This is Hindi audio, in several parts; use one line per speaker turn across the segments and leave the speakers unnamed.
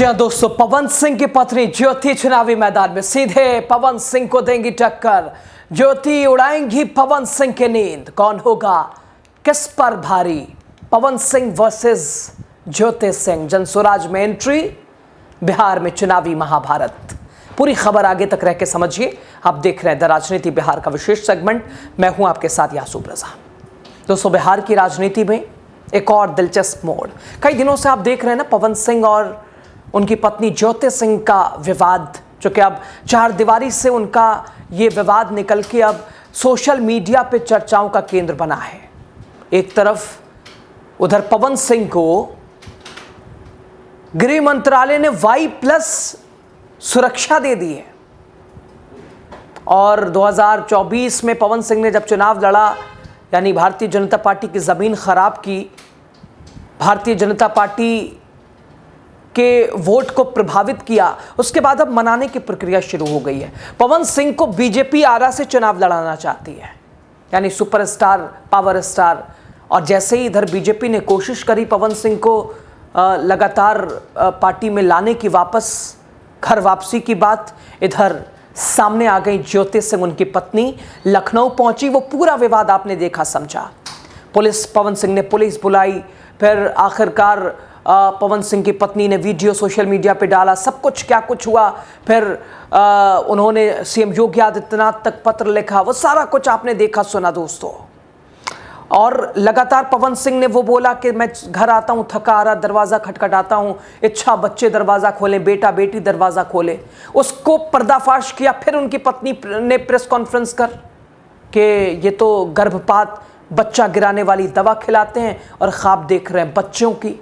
जी हाँ दोस्तों, पवन सिंह की पत्नी ज्योति चुनावी मैदान में सीधे पवन सिंह को देंगी टक्कर। ज्योति उड़ाएंगी पवन सिंह की नींद। कौन होगा किस पर भारी? पवन सिंह वर्सेस ज्योति सिंह। जनसुराज में एंट्री, बिहार में चुनावी महाभारत। पूरी खबर आगे तक रह के समझिए। आप देख रहे हैं द राजनीति बिहार का विशेष सेगमेंट। मैं हूं आपके साथ यासूब रजा। दोस्तों, बिहार की राजनीति में एक और दिलचस्प मोड़। कई दिनों से आप देख रहे हैं ना, पवन सिंह और उनकी पत्नी ज्योति सिंह का विवाद, जो कि अब चार दीवारी से उनका ये विवाद निकल के अब सोशल मीडिया पे चर्चाओं का केंद्र बना है। एक तरफ उधर पवन सिंह को गृह मंत्रालय ने Y+ सुरक्षा दे दी है और 2024 में पवन सिंह ने जब चुनाव लड़ा, यानी भारतीय जनता पार्टी की ज़मीन खराब की, भारतीय जनता पार्टी के वोट को प्रभावित किया, उसके बाद अब मनाने की प्रक्रिया शुरू हो गई है। पवन सिंह को बीजेपी आरा से चुनाव लड़ाना चाहती है, यानी सुपरस्टार, पावर स्टार। और जैसे ही इधर बीजेपी ने कोशिश करी पवन सिंह को लगातार पार्टी में लाने की, वापस घर वापसी की बात, इधर सामने आ गई ज्योति सिंह, उनकी पत्नी लखनऊ पहुंची। वो पूरा विवाद आपने देखा, समझा। पुलिस, पवन सिंह ने पुलिस बुलाई, फिर आखिरकार पवन सिंह की पत्नी ने वीडियो सोशल मीडिया पे डाला। सब कुछ क्या कुछ हुआ, फिर उन्होंने सीएम योगी आदित्यनाथ तक पत्र लिखा। वो सारा कुछ आपने देखा, सुना दोस्तों। और लगातार पवन सिंह ने वो बोला कि मैं घर आता हूँ थका आ रहा, दरवाज़ा खटखटाता हूँ, इच्छा बच्चे दरवाज़ा खोलें, बेटा बेटी दरवाज़ा खोले। उसको पर्दाफाश किया। फिर उनकी पत्नी ने प्रेस कॉन्फ्रेंस कर कि ये तो गर्भपात, बच्चा गिराने वाली दवा खिलाते हैं और ख्वाब देख रहे हैं बच्चों की।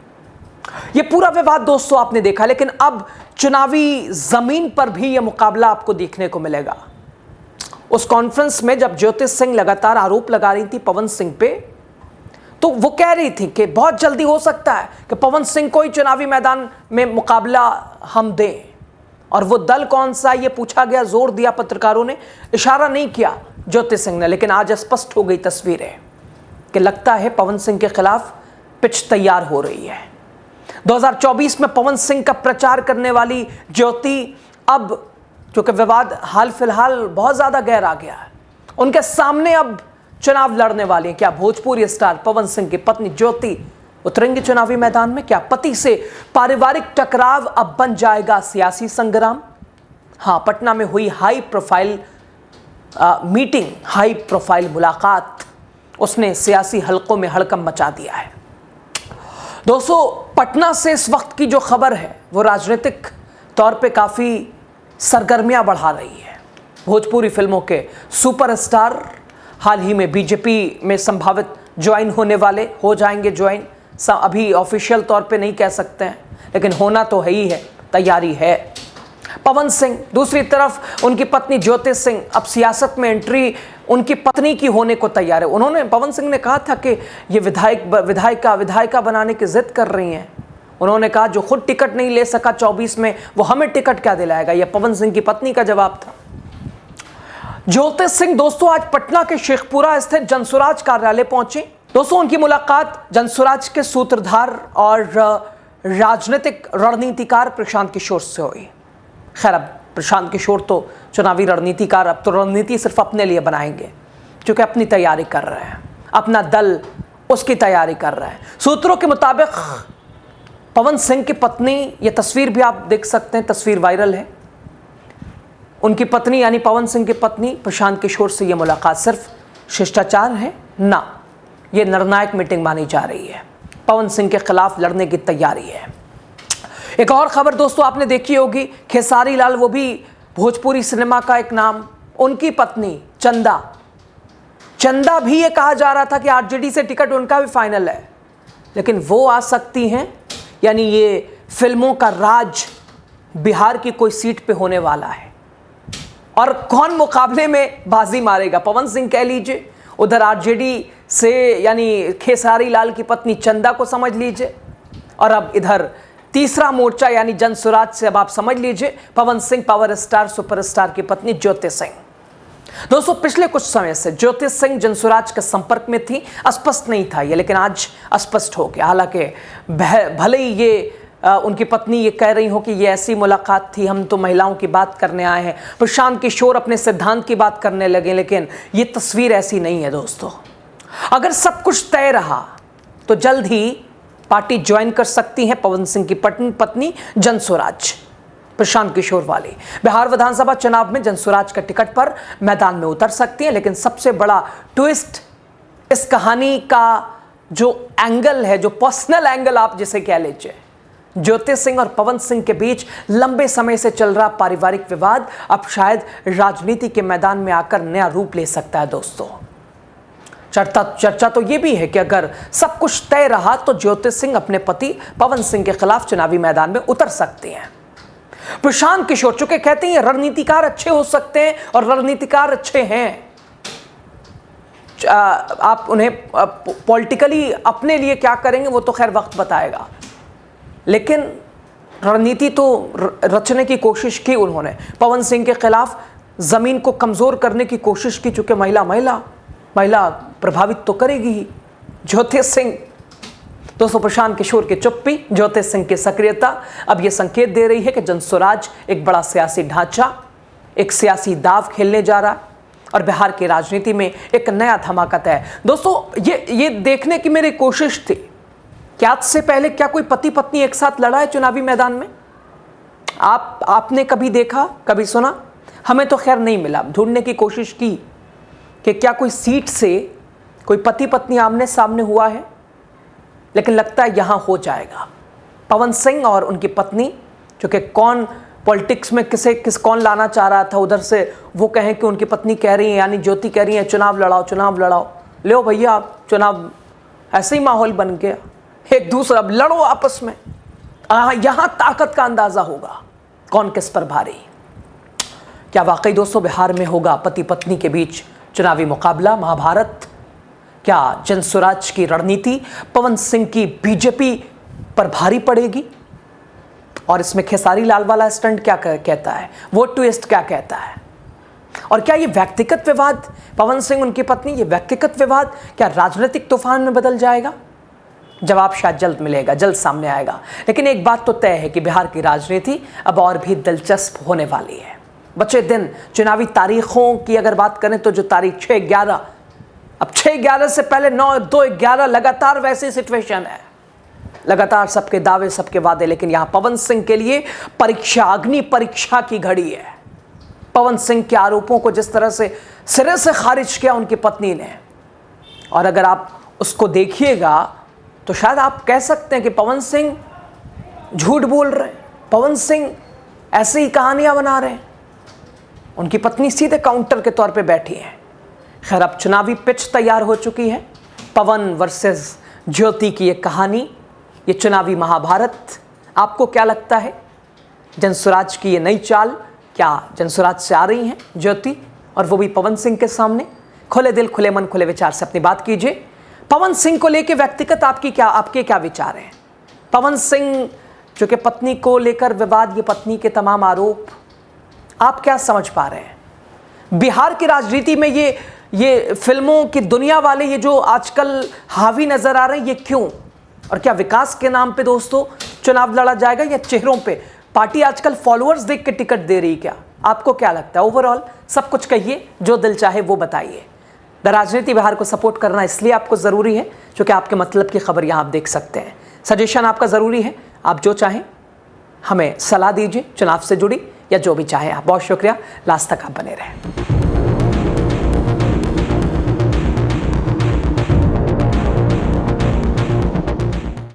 ये पूरा विवाद दोस्तों आपने देखा। लेकिन अब चुनावी जमीन पर भी यह मुकाबला आपको देखने को मिलेगा। उस कॉन्फ्रेंस में जब ज्योति सिंह लगातार आरोप लगा रही थी पवन सिंह पे, तो वो कह रही थी कि बहुत जल्दी हो सकता है कि पवन सिंह को ही चुनावी मैदान में मुकाबला हम दें। और वो दल कौन सा, ये पूछा गया, जोर दिया पत्रकारों ने, इशारा नहीं किया ज्योति सिंह ने। लेकिन आज स्पष्ट हो गई तस्वीरें कि लगता है पवन सिंह के खिलाफ पिच तैयार हो रही है। 2024 में पवन सिंह का प्रचार करने वाली ज्योति, अब चूंकि विवाद हाल फिलहाल बहुत ज्यादा गहरा गया है, उनके सामने अब चुनाव लड़ने वाली हैं। क्या भोजपुरी स्टार पवन सिंह की पत्नी ज्योति उतरेंगी चुनावी मैदान में? क्या पति से पारिवारिक टकराव अब बन जाएगा सियासी संग्राम? हाँ, पटना में हुई high profile meeting, high profile मुलाकात, उसने सियासी हलकों में हड़कंप मचा दिया है। दोस्तों, पटना से इस वक्त की जो खबर है वो राजनीतिक तौर पे काफ़ी सरगर्मियां बढ़ा रही है। भोजपुरी फिल्मों के सुपरस्टार हाल ही में बीजेपी में संभावित ज्वाइन होने वाले, हो जाएंगे ज्वाइन। अभी ऑफिशियल तौर पे नहीं कह सकते हैं, लेकिन होना तो है ही है, तैयारी है। पवन सिंह, दूसरी तरफ उनकी पत्नी ज्योति सिंह अब सियासत में एंट्री उनकी पत्नी की होने को तैयार है। उन्होंने, पवन सिंह ने कहा था कि ये विधायिका बनाने की जिद कर रही हैं। उन्होंने कहा जो खुद टिकट नहीं ले सका 24 में, वो हमें टिकट क्या दिलाएगा? यह पवन सिंह की पत्नी का जवाब था। ज्योति सिंह दोस्तों आज पटना के शेखपुरा स्थित जनसुराज कार्यालय पहुंचे। दोस्तों, उनकी मुलाकात जनसुराज के सूत्रधार और राजनीतिक रणनीतिकार प्रशांत किशोर से हुई। खैर, अब प्रशांत किशोर तो चुनावी रणनीतिकार, अब तो रणनीति सिर्फ अपने लिए बनाएंगे, क्योंकि अपनी तैयारी कर रहे हैं, अपना दल उसकी तैयारी कर रहा है। सूत्रों के मुताबिक पवन सिंह की पत्नी, ये तस्वीर भी आप देख सकते हैं, तस्वीर वायरल है। उनकी पत्नी यानी पवन सिंह की पत्नी प्रशांत किशोर से ये मुलाकात सिर्फ शिष्टाचार है ना, ये निर्णायक मीटिंग मानी जा रही है। पवन सिंह के खिलाफ लड़ने की तैयारी है। एक और खबर दोस्तों आपने देखी होगी, खेसारी लाल, वो भी भोजपुरी सिनेमा का एक नाम, उनकी पत्नी चंदा भी ये कहा जा रहा था कि आरजेडी से टिकट उनका भी फाइनल है, लेकिन वो आ सकती हैं। यानी ये फिल्मों का राज बिहार की कोई सीट पे होने वाला है। और कौन मुकाबले में बाजी मारेगा? पवन सिंह कह लीजिए, उधर आरजेडी से यानी खेसारी लाल की पत्नी चंदा को समझ लीजिए, और अब इधर तीसरा मोर्चा यानी जनसुराज से अब आप समझ लीजिए Pawan Singh, power star, superstar की पत्नी ज्योति सिंह। दोस्तों, पिछले कुछ समय से ज्योति सिंह जनसुराज के संपर्क में थी। स्पष्ट नहीं था ये, लेकिन आज स्पष्ट हो गया। हालांकि भले ही ये उनकी पत्नी ये कह रही हो कि ये ऐसी मुलाकात थी, हम तो महिलाओं की बात करने आए हैं। प्रशांत किशोर अपने सिद्धांत की बात करने लगे, लेकिन ये तस्वीर ऐसी नहीं है दोस्तों। अगर सब कुछ तय रहा तो जल्द ही पार्टी ज्वाइन कर सकती हैं पवन सिंह की पत्नी जनसुराज, प्रशांत किशोर वाली। बिहार विधानसभा चुनाव में जनसुराज के टिकट पर मैदान में उतर सकती है। लेकिन सबसे बड़ा ट्विस्ट इस कहानी का जो एंगल है, जो पर्सनल एंगल आप जिसे कह लीजिए, ज्योति सिंह और पवन सिंह के बीच लंबे समय से चल रहा पारिवारिक विवाद अब शायद राजनीति के मैदान में आकर नया रूप ले सकता है दोस्तों। चर्चा तो यह भी है कि अगर सब कुछ तय रहा तो ज्योति सिंह अपने पति पवन सिंह के खिलाफ चुनावी मैदान में उतर सकती हैं। प्रशांत किशोर चूंकि कहते हैं रणनीतिकार अच्छे हो सकते हैं और रणनीतिकार अच्छे हैं, आप उन्हें पॉलिटिकली अपने लिए क्या करेंगे वो तो खैर वक्त बताएगा, लेकिन रणनीति तो रचने की कोशिश की उन्होंने। पवन सिंह के खिलाफ जमीन को कमजोर करने की कोशिश की, चूंकि महिला प्रभावित तो करेगी ही। ज्योति सिंह दोस्तों, प्रशांत किशोर की चुप्पी, ज्योति सिंह की सक्रियता अब यह संकेत दे रही है कि जनसुराज एक बड़ा सियासी ढांचा, एक सियासी दाव खेलने जा रहा है और बिहार की राजनीति में एक नया धमाका है। दोस्तों, ये देखने की मेरी कोशिश थी कि आज से पहले क्या कोई पति पत्नी एक साथ लड़ा है चुनावी मैदान में? आपने कभी देखा, कभी सुना? हमें तो खैर नहीं मिला। ढूंढने की कोशिश की कि क्या कोई सीट से कोई पति पत्नी आमने सामने हुआ है, लेकिन लगता है यहां हो जाएगा। पवन सिंह और उनकी पत्नी, क्योंकि कौन पॉलिटिक्स में कौन लाना चाह रहा था, उधर से वो कहें कि उनकी पत्नी कह रही है, यानी ज्योति कह रही है चुनाव लड़ाओ। लो भैया, आप चुनाव, ऐसे ही माहौल बन गया, एक दूसरा लड़ो आपस में। यहां ताकत का अंदाजा होगा कौन किस पर भारी। क्या वाकई दोस्तों बिहार में होगा पति पत्नी के बीच चुनावी मुकाबला, महाभारत? क्या जनसुराज की रणनीति पवन सिंह की बीजेपी पर भारी पड़ेगी? और इसमें खेसारी लाल वाला स्टंट क्या कहता है, वो ट्विस्ट क्या कहता है? और क्या ये व्यक्तिगत विवाद, पवन सिंह उनकी पत्नी, ये व्यक्तिगत विवाद क्या राजनीतिक तूफान में बदल जाएगा? जवाब शायद जल्द मिलेगा, जल्द सामने आएगा। लेकिन एक बात तो तय है कि बिहार की राजनीति अब और भी दिलचस्प होने वाली है। बचे दिन, चुनावी तारीखों की अगर बात करें तो जो तारीख 6/11, अब 6/11 से पहले 9/2/11 लगातार वैसी सिचुएशन है, लगातार सबके दावे, सबके वादे। लेकिन यहां पवन सिंह के लिए परीक्षा, अग्नि परीक्षा की घड़ी है। पवन सिंह के आरोपों को जिस तरह से सिरे से खारिज किया उनकी पत्नी ने, और अगर आप उसको देखिएगा तो शायद आप कह सकते हैं कि पवन सिंह झूठ बोल रहे हैं, पवन सिंह ऐसे ही कहानियां बना रहे हैं। उनकी पत्नी सीधे काउंटर के तौर पे बैठी है। खैर, अब चुनावी पिच तैयार हो चुकी है। पवन वर्सेस ज्योति की ये कहानी, ये चुनावी महाभारत। आपको क्या लगता है? जनसुराज की ये नई चाल क्या जनसुराज से आ रही हैं ज्योति, और वो भी पवन सिंह के सामने? खुले दिल, खुले मन, खुले विचार से अपनी बात कीजिए। पवन सिंह को लेकर व्यक्तिगत आपके क्या विचार हैं? पवन सिंह जो कि पत्नी को लेकर विवाद, ये पत्नी के तमाम आरोप, आप क्या समझ पा रहे हैं? बिहार की राजनीति में ये फिल्मों की दुनिया वाले ये जो आजकल हावी नजर आ रहे हैं, ये क्यों? और क्या विकास के नाम पे दोस्तों चुनाव लड़ा जाएगा या चेहरों पे? पार्टी आजकल फॉलोअर्स देख के टिकट दे रही क्या? आपको क्या लगता है? ओवरऑल सब कुछ कहिए, जो दिल चाहे वो बताइए। द राजनीति बिहार को सपोर्ट करना इसलिए आपको ज़रूरी है क्योंकि आपके मतलब की खबर यहाँ आप देख सकते हैं। सजेशन आपका ज़रूरी है, आप जो चाहें हमें सलाह दीजिए, चुनाव से जुड़ी या जो भी चाहे आप। बहुत शुक्रिया, लास्ट तक आप बने रहें।